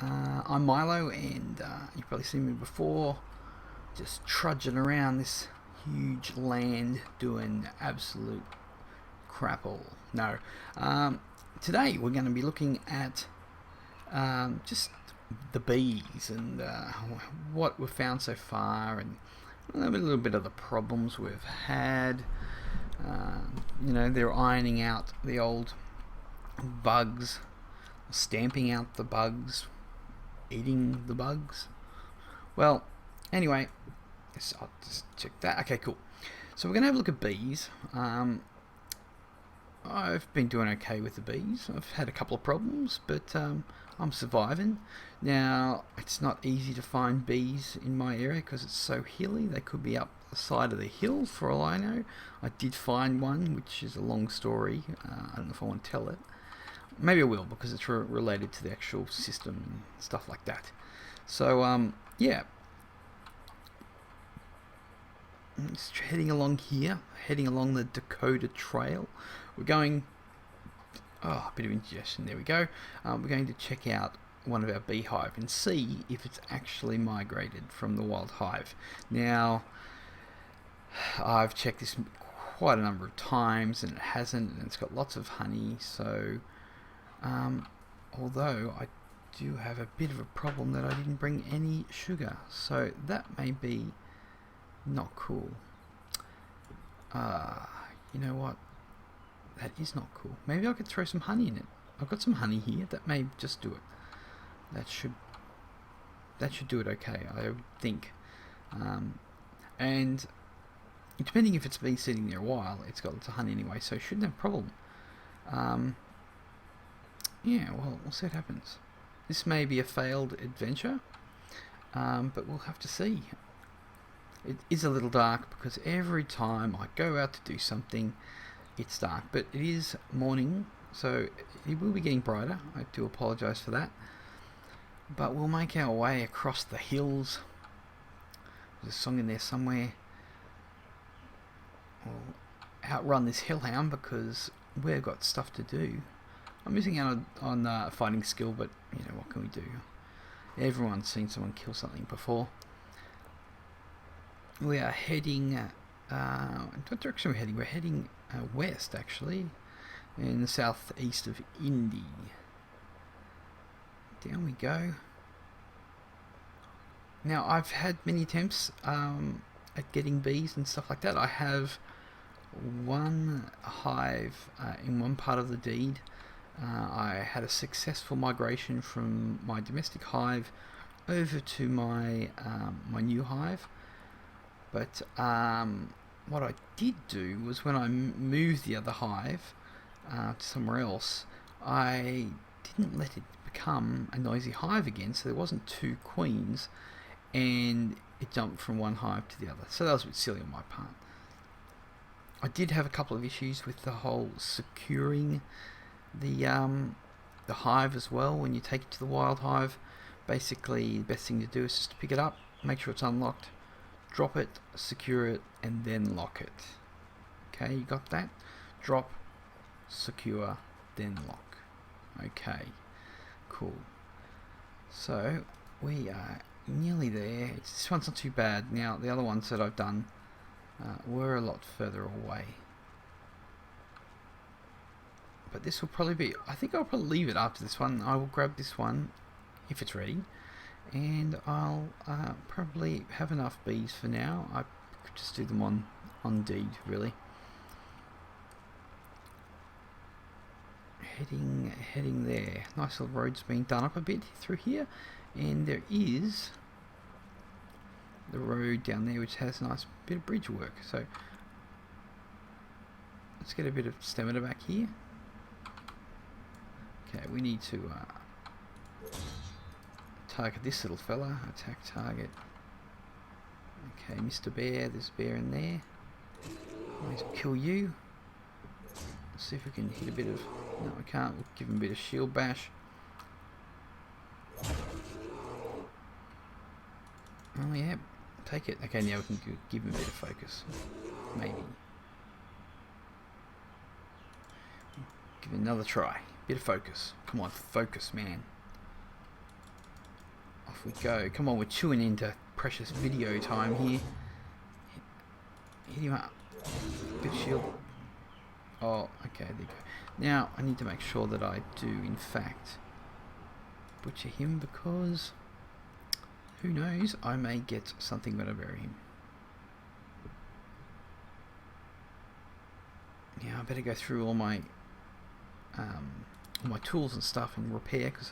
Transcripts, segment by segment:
I'm Milo, and you've probably seen me before, just trudging around this huge land doing absolute crap all. No. Today we're going to be looking at just the bees and what we've found so far, and a little bit of the problems we've had. They're ironing out the old bugs, stamping out the bugs, eating the bugs. Well, anyway, I'll just check that. Okay, cool. So we're going to have a look at bees. I've been doing okay with the bees. I've had a couple of problems, but I'm surviving. Now, it's not easy to find bees in my area because it's so hilly. They could be up the side of the hill for all I know. I did find one, which is a long story. I don't know if I want to tell it. Maybe I will, because it's related to the actual system and stuff like that. So, yeah. Just heading along here, heading along the Dakota Trail. We're going... Oh, a bit of indigestion, there we go. We're going to check out one of our beehive and see if it's actually migrated from the wild hive. Now, I've checked this quite a number of times and it hasn't, and it's got lots of honey, so... although I do have a bit of a problem that I didn't bring any sugar, so that may be not cool. You know what? That is not cool. Maybe I could throw some honey in it. I've got some honey here. That may just do it. That should do it okay, I would think. And depending if it's been sitting there a while, it's got lots of honey anyway, so it shouldn't have a problem. Yeah, well, we'll see what happens. This may be a failed adventure, but we'll have to see. It is a little dark because every time I go out to do something, it's dark. But it is morning, so it will be getting brighter. I do apologise for that. But we'll make our way across the hills. There's a song in there somewhere. We'll outrun this hellhound because we've got stuff to do. I'm missing out on fighting skill, but what can we do? Everyone's seen someone kill something before. We are heading... in what direction are we heading? We're heading west, actually, in the southeast of Indy. Down we go. Now, I've had many attempts at getting bees and stuff like that. I have one hive in one part of the deed. I had a successful migration from my domestic hive over to my my new hive. But what I did do was, when I moved the other hive to somewhere else, I didn't let it become a noisy hive again, so there wasn't two queens, and it jumped from one hive to the other. So that was a bit silly on my part. I did have a couple of issues with the whole securing the hive as well. When you take it to the wild hive, basically the best thing to do is just to pick it up, make sure it's unlocked, drop it, secure it, and then lock it. Okay, you got that? Drop, secure, then lock. Okay, cool. So we are nearly there. This one's not too bad. Now, the other ones that I've done were a lot further away. But this will probably be... I think I'll probably leave it after this one. I will grab this one if it's ready, and I'll probably have enough bees for now. I could just do them on deed, really. Heading there. Nice little road's being done up a bit through here, and there is the road down there which has a nice bit of bridge work. So let's get a bit of stamina back here. Okay, we need to target this little fella. Attack target. Okay, Mr. Bear. There's a bear in there. Let's kill you. Let's see if we can hit a bit of... No, we can't. We'll give him a bit of shield bash. Oh, yeah. Take it. Okay, now we can give him a bit of focus. Maybe. Give it another try. Bit of focus. Come on, focus, man. off we go. Come on, we're chewing into precious video time here. Hit him up. Bit of shield. Oh, okay, there you go. Now, I need to make sure that I do, in fact, butcher him, because who knows, I may get something when I bury him. Now, I better go through all my tools and stuff and repair, because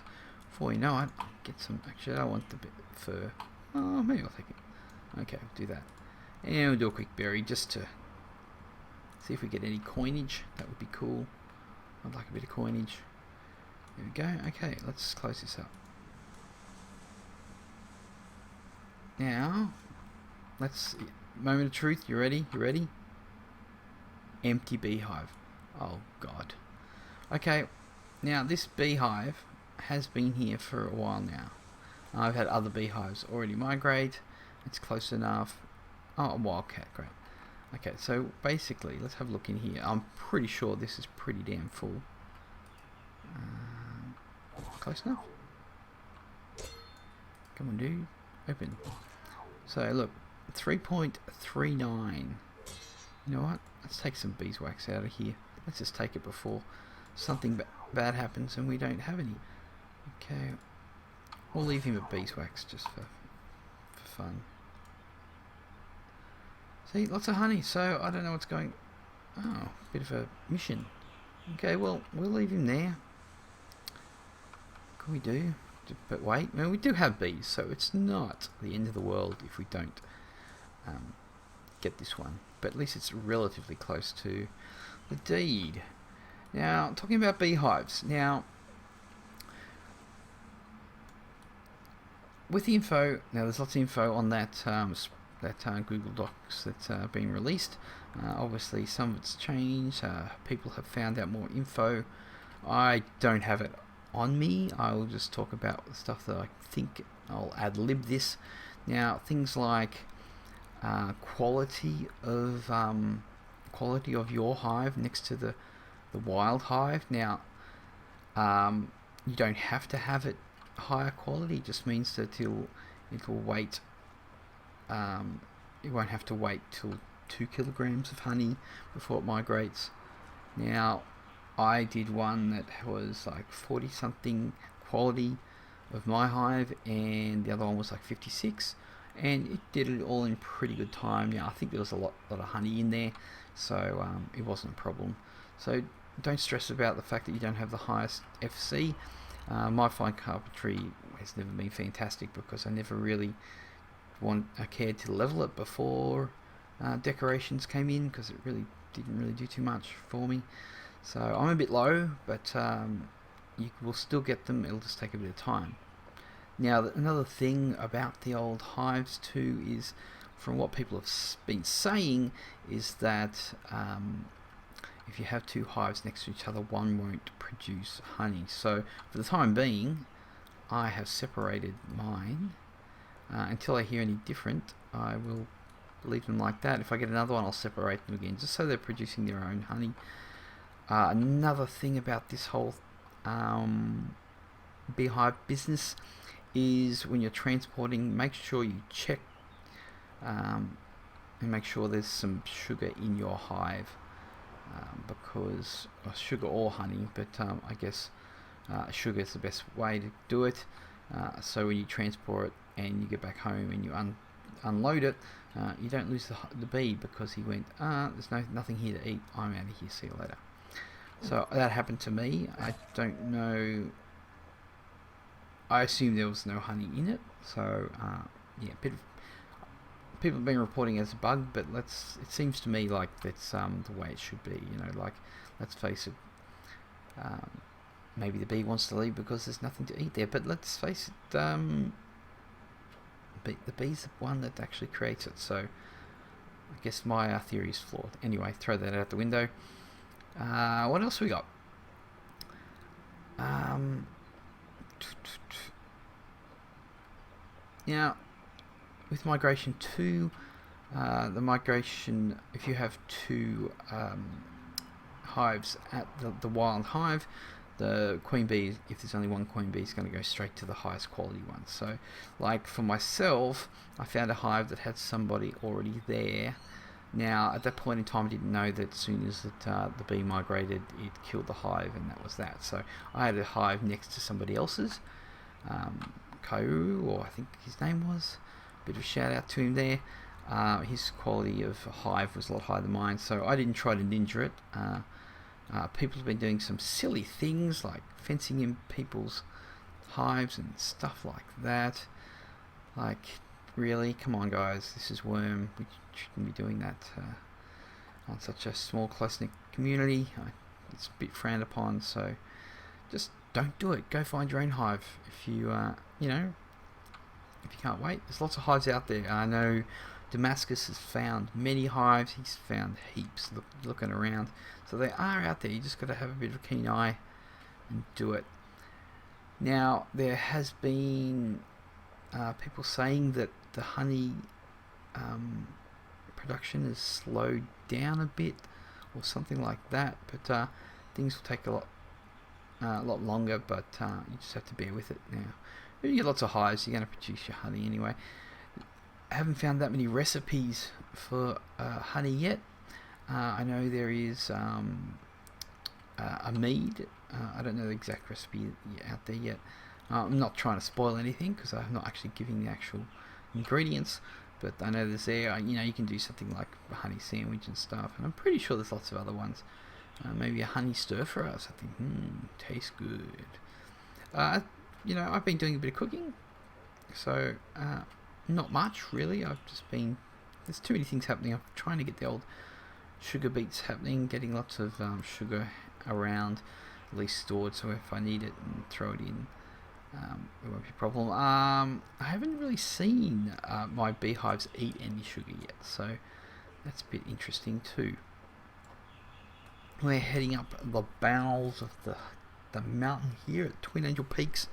before you know it, get some. Actually, I want the bit fur. Oh, maybe I'll take it. Okay, we'll do that. And we'll do a quick bury just to see if we get any coinage. That would be cool. I'd like a bit of coinage. There we go. Okay, let's close this up. Now, let's. Moment of truth. You ready? You ready? Empty beehive. Oh God. Okay. Now this beehive has been here for a while now. I've had other beehives already migrate. It's close enough. Oh, a wildcat. Great. Okay, so basically, let's have a look in here. I'm pretty sure this is pretty damn full. Close enough. Come on, dude. Open. So, look. 3.39. You know what? Let's take some beeswax out of here. Let's just take it before something bad happens and we don't have any. Okay. We'll leave him at beeswax just for fun. See, lots of honey, so I don't know what's going. Oh, bit of a mission. Okay, well, we'll leave him there. What can we do? But wait, I mean, we do have bees, so it's not the end of the world if we don't get this one. But at least it's relatively close to the deed. Now, talking about beehives. Now, with the info, now there's lots of info on that Google Docs that's been released. Obviously, some of it's changed. People have found out more info. I don't have it on me. I will just talk about the stuff that I think. I'll ad-lib this. Now, things like quality of your hive next to the wild hive. Now, you don't have to have it higher quality. It just means that it'll wait. You won't have to wait till 2 kilograms of honey before it migrates. Now, I did one that was like 40 something quality of my hive, and the other one was like 56, and it did it all in pretty good time. Now, I think there was a lot of honey in there, so it wasn't a problem. So don't stress about the fact that you don't have the highest FC. My fine carpentry has never been fantastic because I never really cared to level it before decorations came in, because it really didn't really do too much for me. So I'm a bit low, but you will still get them. It'll just take a bit of time. Now, another thing about the old hives too is, from what people have been saying, is that if you have 2 hives next to each other, one won't produce honey. So for the time being, I have separated mine. Until I hear any different, I will leave them like that. If I get another one, I'll separate them again, just so they're producing their own honey. Another thing about this whole beehive business is, when you're transporting, make sure you check and make sure there's some sugar in your hive, because sugar or honey, but I guess sugar is the best way to do it. So when you transport it and you get back home and you unload it, you don't lose the bee, because he went, there's nothing here to eat, I'm out of here, see you later. So that happened to me. I don't know, I assume there was no honey in it, so yeah, people have been reporting it as a bug, but it seems to me like that's the way it should be. You know, like, let's face it, maybe the bee wants to leave because there's nothing to eat there, but let's face it, the bee's the one that actually creates it. So I guess my theory is flawed. Anyway, throw that out the window. What else we got? Now, with migration 2, the migration, if you have 2 hives at the wild hive, the queen bee, if there's only one queen bee, is going to go straight to the highest quality one. So, like for myself, I found a hive that had somebody already there. Now, at that point in time, I didn't know that as soon as the bee migrated, it killed the hive, and that was that. So I had a hive next to somebody else's, Kauru, or I think his name was. Bit of a shout out to him there. His quality of hive was a lot higher than mine, so I didn't try to ninja it. People have been doing some silly things like fencing in people's hives and stuff like that. Like, really? Come on, guys. This is Wurm. We shouldn't be doing that on such a small, close-knit community. It's a bit frowned upon, so just don't do it. Go find your own hive if you, if you can't wait. There's lots of hives out there. I know Damascus has found many hives. He's found heaps looking around. So they are out there. You just got to have a bit of a keen eye and do it. Now, there has been people saying that the honey production has slowed down a bit or something like that, but things will take a lot longer, but you just have to bear with it now. If you get lots of hives, you're going to produce your honey anyway. I haven't found that many recipes for honey yet. I know there is a mead. I don't know the exact recipe out there yet. I'm not trying to spoil anything because I'm not actually giving the actual ingredients, but I know there's there. You can do something like a honey sandwich and stuff, and I'm pretty sure there's lots of other ones. Maybe a honey stir fry or something. Tastes good. I've been doing a bit of cooking, so not much really. There's too many things happening. I'm trying to get the old sugar beets happening, getting lots of sugar around, at least stored, so if I need it and throw it in, it won't be a problem. I haven't really seen my beehives eat any sugar yet, so that's a bit interesting too. We're heading up the bowels of the mountain here at Twin Angel Peaks.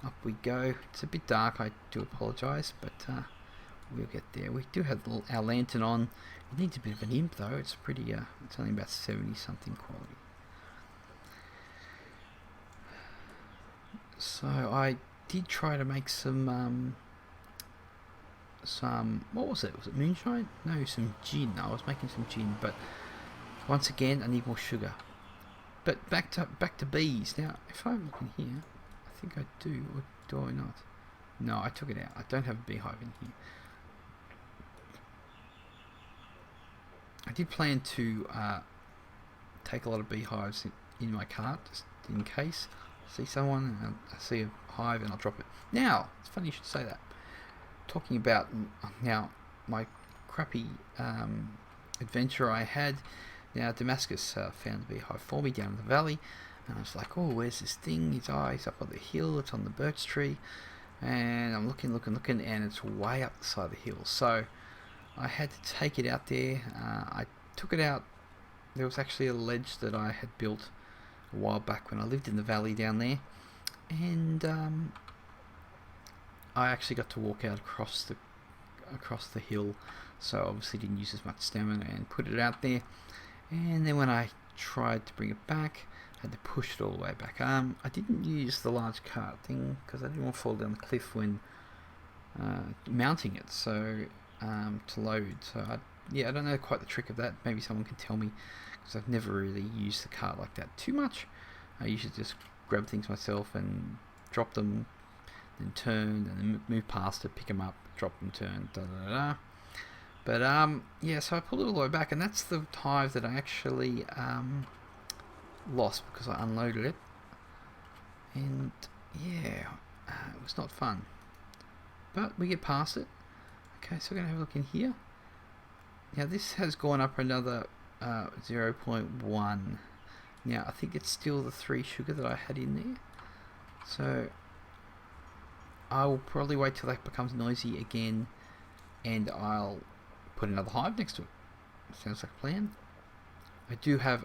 Up we go. It's a bit dark, I do apologise, but we'll get there. We do have our lantern on. It needs a bit of an imp though. It's pretty. It's only about 70 something quality. So I did try to make some. What was it? Was it moonshine? No, some gin. I was making some gin, but once again I need more sugar. But back to bees. Now, if I look in here, I think I do, or do I not? No, I took it out. I don't have a beehive in here. I did plan to take a lot of beehives in my cart, just in case I see someone and I see a hive and I'll drop it. Now, it's funny you should say that. Talking about now my crappy adventure I had. Now, Damascus found a beehive for me down in the valley, and I was like, oh, where's this thing? He's up on the hill, it's on the birch tree, and I'm looking, and it's way up the side of the hill. So I had to take it out there. I took it out. There was actually a ledge that I had built a while back when I lived in the valley down there, and I actually got to walk out across the hill, so obviously didn't use as much stamina and put it out there. And then when I tried to bring it back, I had to push it all the way back. I didn't use the large cart thing because I didn't want to fall down the cliff when mounting it, so to load. So I don't know quite the trick of that. Maybe someone can tell me, because I've never really used the cart like that too much. I usually just grab things myself and drop them, then turn, and then move past it, pick them up, drop them, turn, da-da-da-da. But so I pulled it all the way back, and that's the hive that I actually lost because I unloaded it. And it was not fun. But we get past it. Okay, so we're going to have a look in here. Now this has gone up another 0.1. Now I think it's still the 3 sugar that I had in there. So I will probably wait till that becomes noisy again, and I'll put another hive next to it. Sounds like a plan. I do have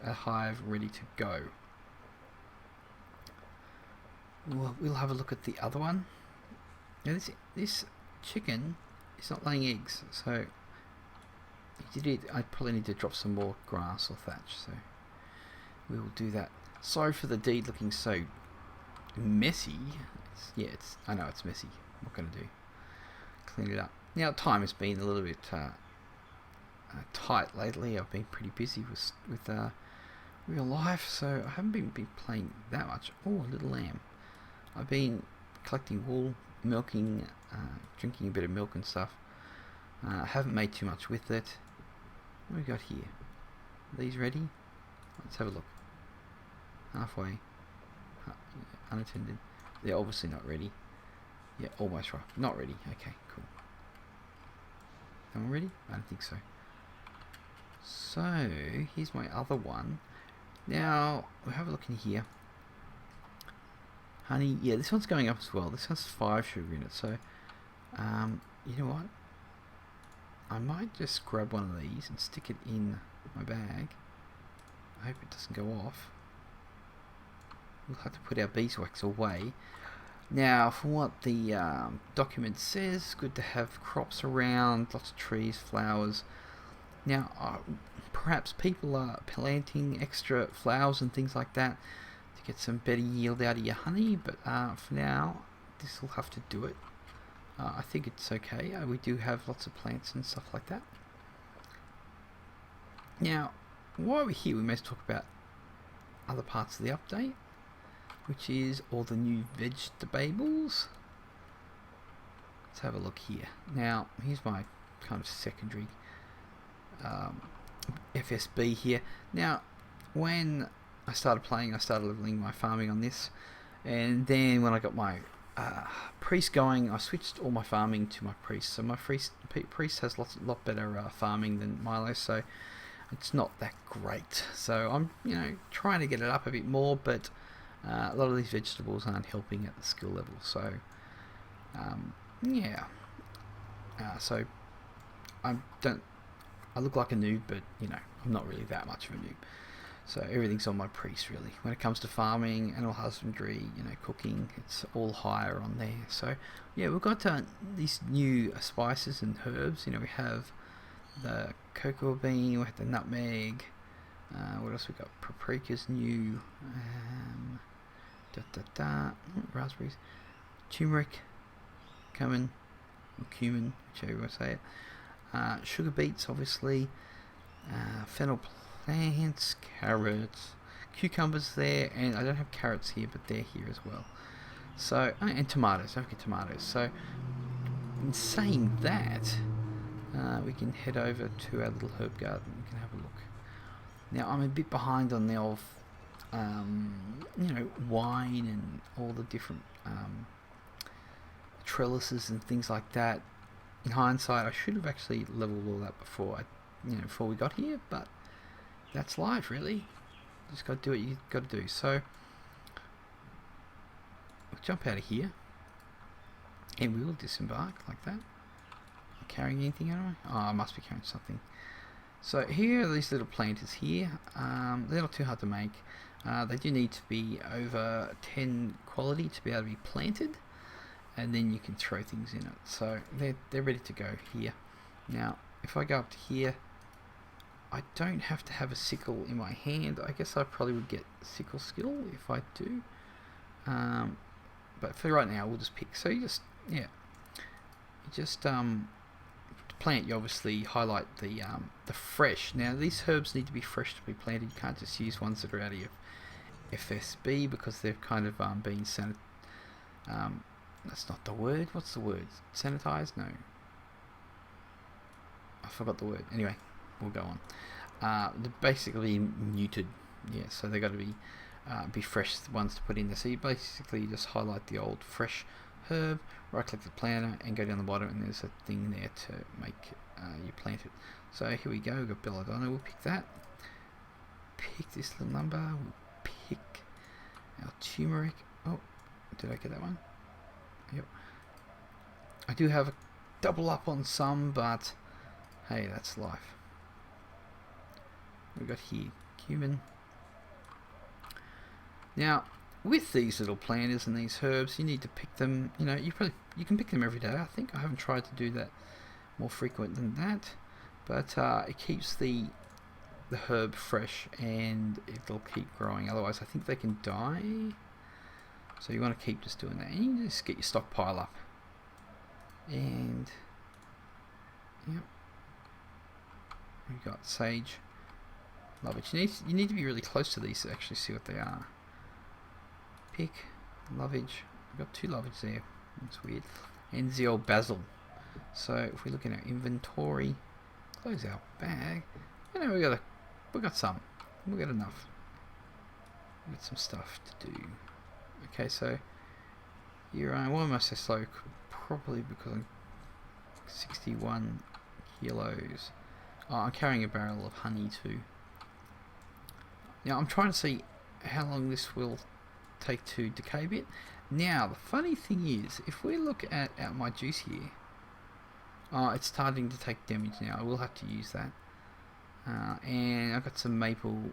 a hive ready to go. We'll have a look at the other one. Now this chicken is not laying eggs, so I probably need to drop some more grass or thatch, so we will do that Sorry for the deed looking so messy. I know it's messy. What can I do? Clean it up. Now, time has been a little bit tight lately. I've been pretty busy with real life, so I haven't been playing that much. Oh, a little lamb. I've been collecting wool, milking, drinking a bit of milk and stuff. I haven't made too much with it. What have we got here? Are these ready? Let's have a look. Halfway. Unattended. They're obviously not ready. Yeah, almost right. Not ready. Okay, cool. Am I ready? I don't think so. So, here's my other one. Now, we'll have a look in here. Honey, yeah, this one's going up as well. This has 5 sugar in it, so, you know what? I might just grab one of these and stick it in my bag. I hope it doesn't go off. We'll have to put our beeswax away. Now, from what the document says, good to have crops around, lots of trees, flowers. Now, perhaps people are planting extra flowers and things like that to get some better yield out of your honey, but for now, this will have to do it. I think it's okay. We do have lots of plants and stuff like that. Now, while we're here, we may talk about other parts of the update, which is all the new vegetables. Let's have a look here. Now, here's my kind of secondary FSB here. Now, when I started playing, I started leveling my farming on this, and then when I got my priest going, I switched all my farming to my priest. So my priest has a lot better farming than Milo, so it's not that great. So I'm trying to get it up a bit more, but a lot of these vegetables aren't helping at the skill level. So so I look like a noob, but I'm not really that much of a noob. So everything's on my priest, really. When it comes to farming, animal husbandry, cooking, it's all higher on there. So yeah, we've got these new spices and herbs. We have the cocoa bean, we have the nutmeg. What else we got? Paprika's new. Raspberries, turmeric, cumin, whichever you want to say it. Sugar beets, obviously. Fennel plants, carrots, cucumbers there, and I don't have carrots here, but they're here as well. So, and tomatoes. Don't forget tomatoes. So, in saying that, we can head over to our little herb garden. We can have a look. Now, I'm a bit behind on the old, wine and all the different trellises and things like that. In hindsight, I should have actually leveled all that before we got here, but that's life, really. Just got to do what you got to do. So, we'll jump out of here, and we will disembark like that. Am I carrying anything, am I? Oh, I must be carrying something. So here are these little planters here. They're not too hard to make. They do need to be over 10 quality to be able to be planted, and then you can throw things in it. So they're ready to go here. Now, if I go up to here, I don't have to have a sickle in my hand. I guess I probably would get sickle skill if I do. But for right now, we'll just pick. So you just plant, you obviously highlight the fresh. Now these herbs need to be fresh to be planted. You can't just use ones that are out of your FSB because they've kind of been that's not the word. What's the word? Sanitized? No. I forgot the word. Anyway, we'll go on. They're basically muted. Yeah, so they've got to be fresh ones to put in there. So you basically just highlight the old fresh herb, right click the planter and go down the bottom, and there's a thing there to make you plant it. So here we go, we've got belladonna, we'll pick that. Pick this little number, we'll pick our turmeric. Oh, did I get that one? Yep. I do have a double up on some, but hey, that's life. We've got here cumin. Now, with these little planters and these herbs, you need to pick them. You can pick them every day. I think I haven't tried to do that more frequent than that, but it keeps the the herb fresh and it'll keep growing. Otherwise, I think they can die. So you want to keep just doing that. And you can just get your stockpile up. And yep, we've got sage, lovage. You need to be really close to these to actually see what they are. Pick, lovage. We've got 2 lovage there. That's weird. And the old basil. So if we look in our inventory, close our bag. You know, we got some. We got enough. We got some stuff to do. Okay, so here why am I so slow? Probably because I'm 61 kilos. Oh, I'm carrying a barrel of honey too. Now I'm trying to see how long this will take to decay a bit. Now the funny thing is, if we look at my juice here, it's starting to take damage now. I will have to use that. And I've got some maple.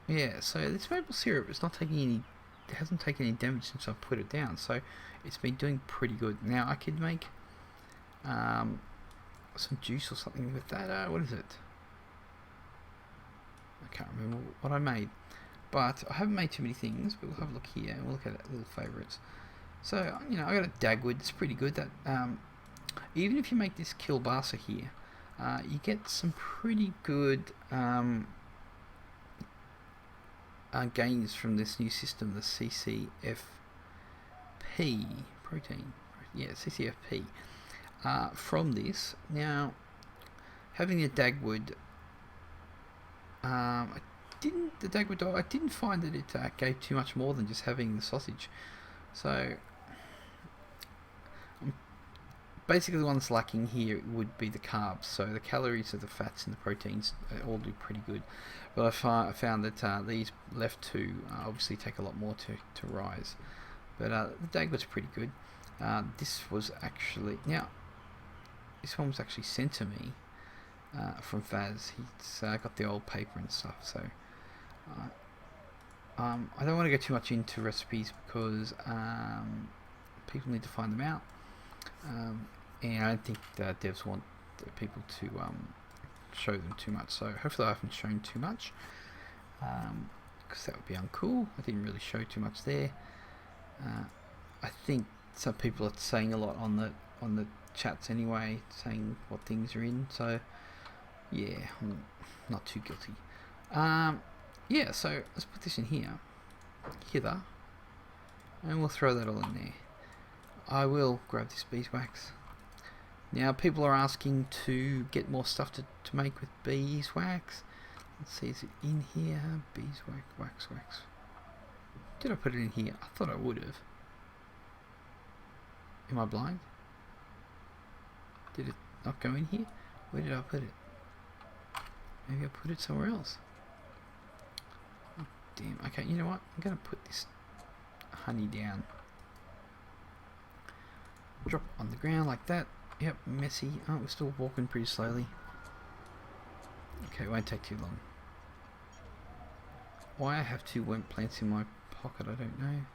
Yeah, so this maple syrup is not taking any. It hasn't taken any damage since I put it down, so it's been doing pretty good. Now I could make some juice or something with that. What is it? I can't remember what I made, but I haven't made too many things. But we'll have a look here and we'll look at little favourites. So you know, I got a dagwood. It's pretty good. That even if you make this kielbasa here, you get some pretty good gains from this new system, the CCFP protein. Yeah, CCFP. From this. Now, having a dagwood, I didn't find that it gave too much more than just having the sausage. So, basically the one that's lacking here would be the carbs. So the calories of the fats and the proteins all do pretty good. But I found that these left two obviously take a lot more to rise. But the dagwood's pretty good. This was actually... Now, this one was actually sent to me from Faz. He's got the old paper and stuff. So I don't want to go too much into recipes because people need to find them out. And I don't think devs want people to show them too much. So hopefully I haven't shown too much, because that would be uncool. I didn't really show too much there. I think some people are saying a lot on the chats anyway, saying what things are in. So yeah, I'm not too guilty. Yeah, so let's put this in here, hither, and we'll throw that all in there. I will grab this beeswax. Now people are asking to get more stuff to make with beeswax. Let's see, is it in here? Beeswax, wax. Did I put it in here? I thought I would have. Am I blind? Did it not go in here? Where did I put it? Maybe I put it somewhere else. Oh, damn. Okay, you know what? I'm going to put this honey down. Drop it on the ground like that. Yep, messy. Oh, we're still walking pretty slowly. Okay, it won't take too long. Why I have 2 wemp plants in my pocket, I don't know.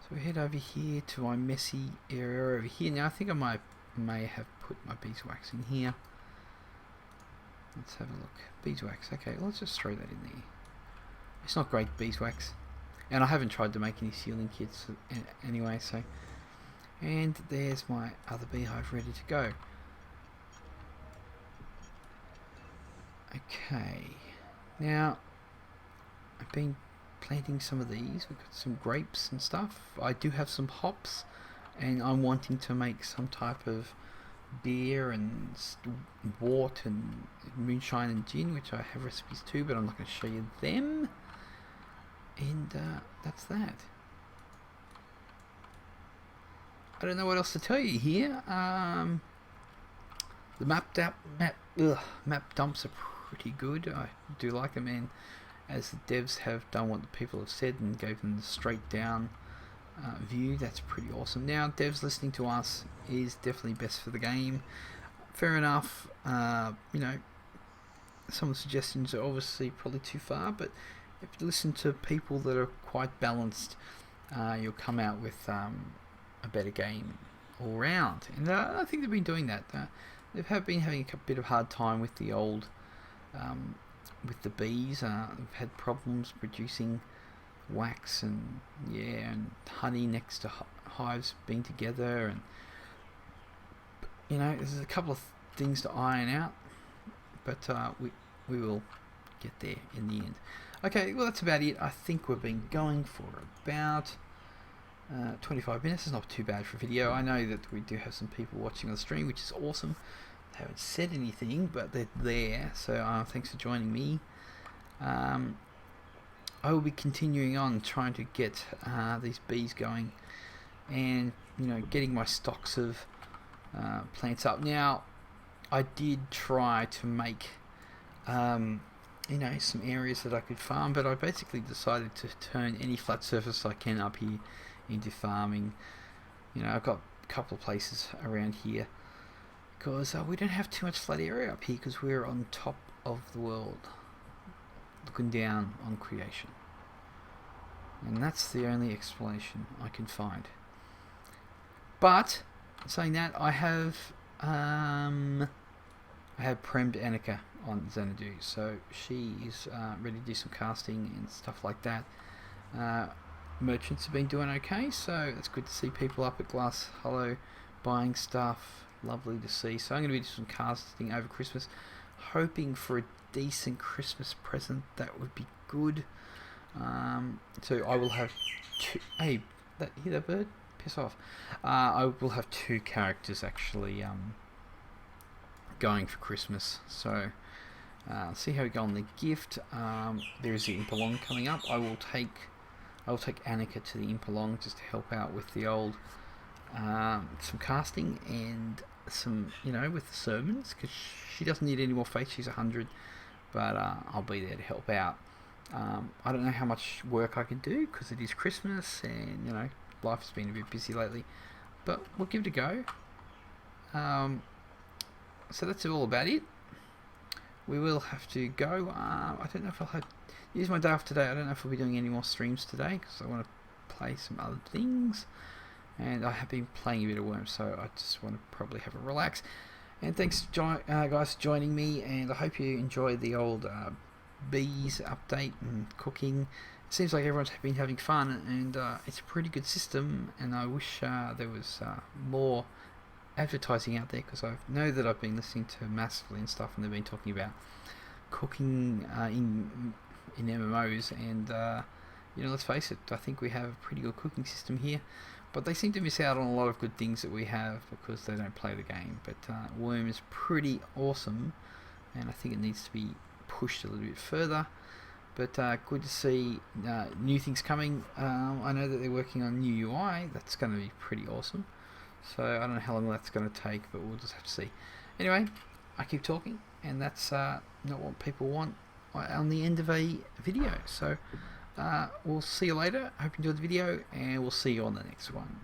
So we head over here to my messy area over here. Now I think I may have put my beeswax in here. Let's have a look. Beeswax. Okay, let's just throw that in there. It's not great beeswax, and I haven't tried to make any sealing kits anyway. So, and there's my other beehive ready to go. Okay, now I've been planting some of these. We've got some grapes and stuff. I do have some hops, and I'm wanting to make some type of beer and wort and moonshine and gin, which I have recipes too, but I'm not going to show you them. And that's that. I don't know what else to tell you here. The map dumps are pretty good. I do like them, and as the devs have done what the people have said and gave them the straight down view, that's pretty awesome. Now, devs listening to us is definitely best for the game. Fair enough. You know, some of the suggestions are obviously probably too far, but if you listen to people that are quite balanced, you'll come out with a better game all round. And I think they've been doing that. They've been having a bit of hard time with the old with the bees. We've had problems producing wax and honey next to hives being together, and there's a couple of things to iron out, but we will get there in the end. Okay, well, that's about it. I think we've been going for about 25 minutes. It's not too bad for a video. I know that we do have some people watching on the stream, which is awesome. They haven't said anything, but they're there, so thanks for joining me. I will be continuing on trying to get these bees going, and getting my stocks of plants up. Now, I did try to make some areas that I could farm, but I basically decided to turn any flat surface I can up here into farming. I've got a couple of places around here because we don't have too much flat area up here because we're on top of the world, looking down on creation. And that's the only explanation I can find. But saying that, I have premed Annika on Xanadu, so she is ready to do some casting and stuff like that. Merchants have been doing okay, so it's good to see people up at Glass Hollow buying stuff. Lovely to see. So I'm going to be doing some casting over Christmas, hoping for a decent Christmas present. That would be good. So I will have two. Hey, hear that bird? Piss off. I will have two characters actually going for Christmas. So see how we go on the gift. There is the Impalong coming up. I will take Annika to the Impalong just to help out with the old some casting and some with the sermons, because she doesn't need any more faith. She's 100, but I'll be there to help out. I don't know how much work I can do because it is Christmas and life has been a bit busy lately, but we'll give it a go. So that's all about it. We will have to go. I don't know if I'll use my day off today. I don't know if we'll be doing any more streams today because I want to play some other things, and I have been playing a bit of Wurm, so I just want to probably have a relax. And thanks guys for joining me, and I hope you enjoyed the old bees update and cooking. It seems like everyone's been having fun, and it's a pretty good system, and I wish there was more advertising out there, because I know that I've been listening to Massively and stuff, and they've been talking about cooking in MMOs, and let's face it, I think we have a pretty good cooking system here, but they seem to miss out on a lot of good things that we have because they don't play the game. But Wurm is pretty awesome, and I think it needs to be pushed a little bit further. But good to see new things coming. I know that they're working on new UI. That's going to be pretty awesome. So I don't know how long that's going to take, but we'll just have to see. Anyway, I keep talking, and that's not what people want on the end of a video. So we'll see you later. I hope you enjoyed the video, and we'll see you on the next one.